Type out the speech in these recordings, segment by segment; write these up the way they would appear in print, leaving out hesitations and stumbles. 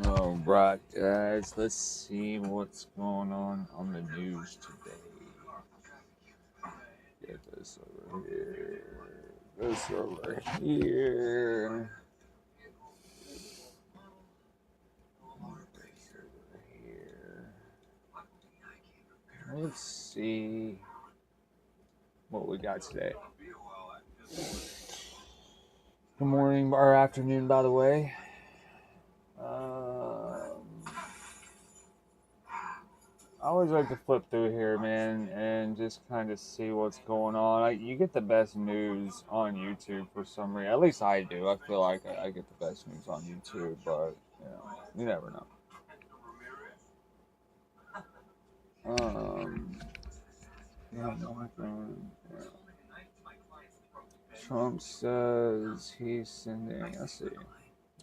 All right, guys, let's see what's going on the news today. Get this over here. This over here. This over here. Let's see what we got today. Good morning or afternoon, by the way. I always like to flip through here, man, and just kind of see what's going on. You get the best news on YouTube for some reason. At least I do. I feel like I get the best news on YouTube, but you never know. Trump says he's sending. Let's see.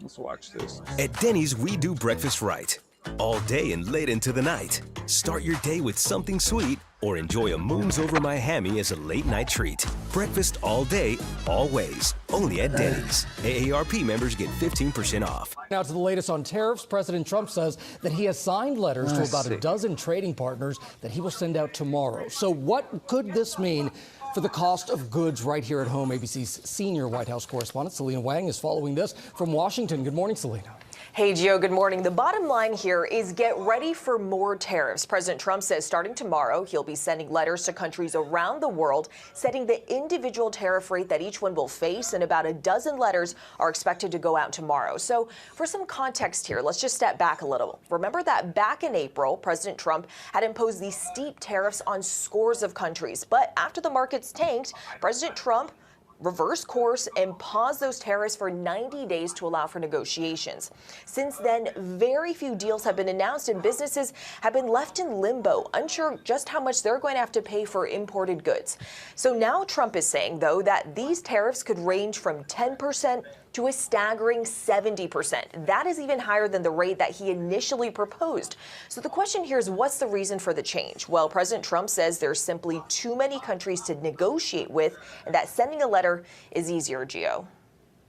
Let's watch this. At Denny's, we do breakfast right. All day and late into the night. Start your day with something sweet or enjoy a moons over my hammy as a late night treat. Breakfast all day, always. Only at Denny's. AARP members get 15% off. Now to the latest on tariffs. President Trump says that he has signed letters to about a dozen trading partners that he will send out tomorrow. So what could this mean for the cost of goods right here at home? ABC's senior White House correspondent Selena Wang is following this from Washington. Good morning, Selena. Hey, Gio, good morning. The bottom line here is get ready for more tariffs. President Trump says starting tomorrow, he'll be sending letters to countries around the world, setting the individual tariff rate that each one will face, and about a dozen letters are expected to go out tomorrow. So for some context here, let's just step back a little. Remember that back in April, President Trump had imposed these steep tariffs on scores of countries. But after the markets tanked, President Trump reverse course and pause those tariffs for 90 days to allow for negotiations. Since then, very few deals have been announced and businesses have been left in limbo, unsure just how much they're going to have to pay for imported goods. So now Trump is saying, though, that these tariffs could range from 10% to a staggering 70%. That is even higher than the rate that he initially proposed. So the question here is, what's the reason for the change? Well, President Trump says there's simply too many countries to negotiate with, and that sending a letter is easier, Gio.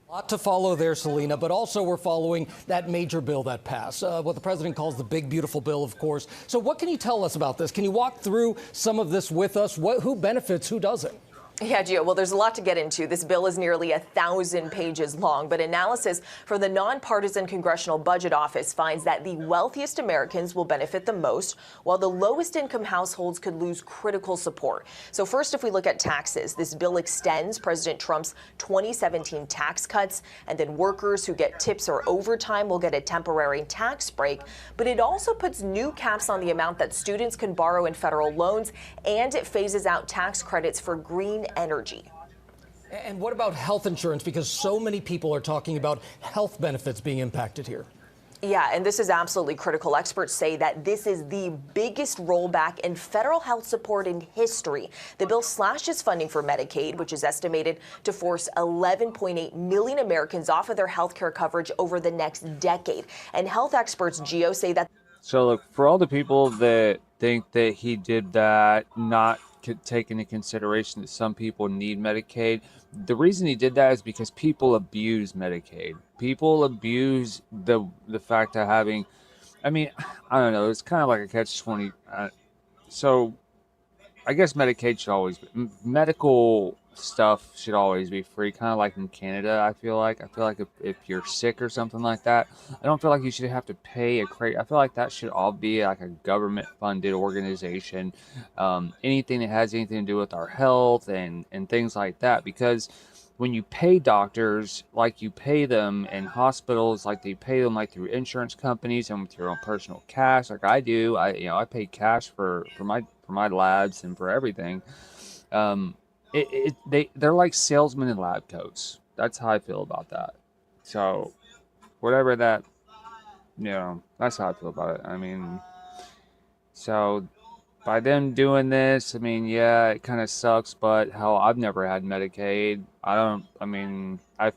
A lot to follow there, Selena, but also we're following that major bill that passed, what the president calls the big, beautiful bill, of course. So what can you tell us about this? Can you walk through some of this with us? Who benefits, who doesn't? Yeah, Gio, well, there's a lot to get into. This bill is nearly 1,000 pages long, but analysis from the Nonpartisan Congressional Budget Office finds that the wealthiest Americans will benefit the most, while the lowest income households could lose critical support. So first, if we look at taxes, this bill extends President Trump's 2017 tax cuts, and then workers who get tips or overtime will get a temporary tax break. But it also puts new caps on the amount that students can borrow in federal loans, and it phases out tax credits for green energy. And what about health insurance? Because so many people are talking about health benefits being impacted here. Yeah, and this is absolutely critical. Experts say that this is the biggest rollback in federal health support in history. The bill slashes funding for Medicaid, which is estimated to force 11.8 million Americans off of their health care coverage over the next decade. And health experts, Gio, say that. So look, for all the people that think that he did that, not take into consideration that some people need Medicaid. The reason he did that is because people abuse Medicaid. People abuse the fact of having, I mean, I don't know, it's kind of like a catch-20. So I guess Medicaid should always be, medical stuff should always be free, kind of like in Canada. I feel like if you're sick or something like that, I don't feel like you should have to pay a credit. I feel like that should all be like a government funded organization. Anything that has anything to do with our health and things like that, because when you pay doctors like you pay them, and hospitals like they pay them, like through insurance companies and with your own personal cash, like I do, I pay cash for my labs and for everything. They're like salesmen in lab coats. That's how I feel about that. So whatever that, that's how I feel about it. I mean, so by them doing this, I mean, yeah, it kind of sucks, but hell, I've never had Medicaid. I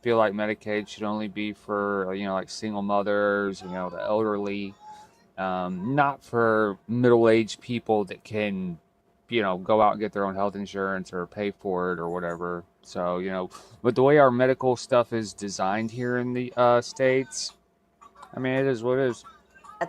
feel like Medicaid should only be for, like single mothers, the elderly, not for middle-aged people that can, go out and get their own health insurance or pay for it or whatever. So, but the way our medical stuff is designed here in the States, I mean, it is what it is.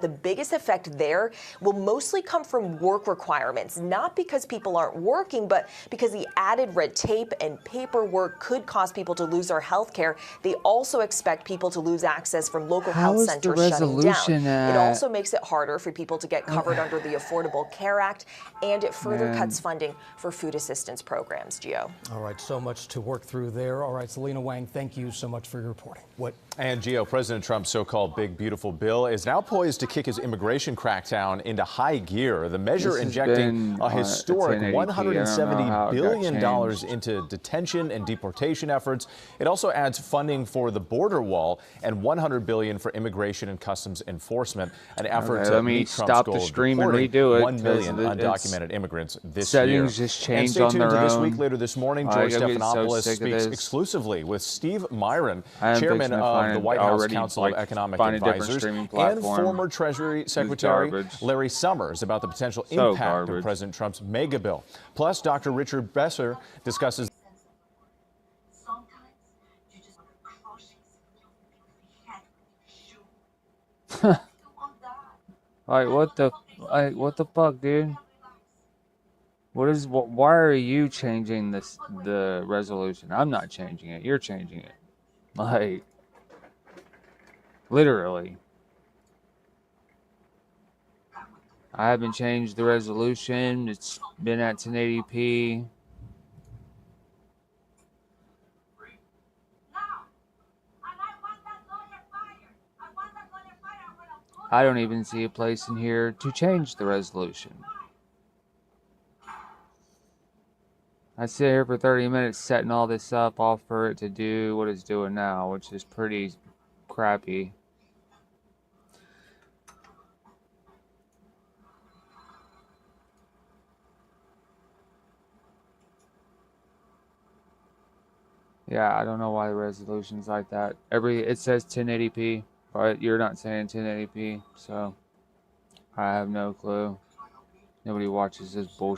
The biggest effect there will mostly come from work requirements, not because people aren't working, but because the added red tape and paperwork could cause people to lose their health care. They also expect people to lose access from local health centers shutting down. It also makes it harder for people to get covered under the Affordable Care Act, and it further cuts funding for food assistance programs, Gio. All right, so much to work through there. All right, Selena Wang, thank you so much for your reporting. And Gio, President Trump's so-called big, beautiful bill is now poised to kick his immigration crackdown into high gear. The measure injecting a historic $170 billion into detention and deportation efforts. It also adds funding for the border wall and $100 billion for immigration and customs enforcement, an effort to meet Trump's goal of deporting 1 million undocumented immigrants this year. Just change and stay on tuned their to This own. Week later this morning. George Stephanopoulos speaks exclusively with Steve Myron, chairman of the White House Council of Economic Advisors, and former Treasury Secretary Larry Summers about the potential impact of President Trump's mega bill. Plus, Dr. Richard Besser discusses. What the fuck, dude? Why are you changing the resolution? I'm not changing it. You're changing it. Like, literally. I haven't changed the resolution. It's been at 1080p. I don't even see a place in here to change the resolution. I sit here for 30 minutes setting all this up, all for it to do what it's doing now, which is pretty crappy. Yeah, I don't know why the resolution's like that. It says 1080p, but you're not saying 1080p, so I have no clue. Nobody watches this bullshit.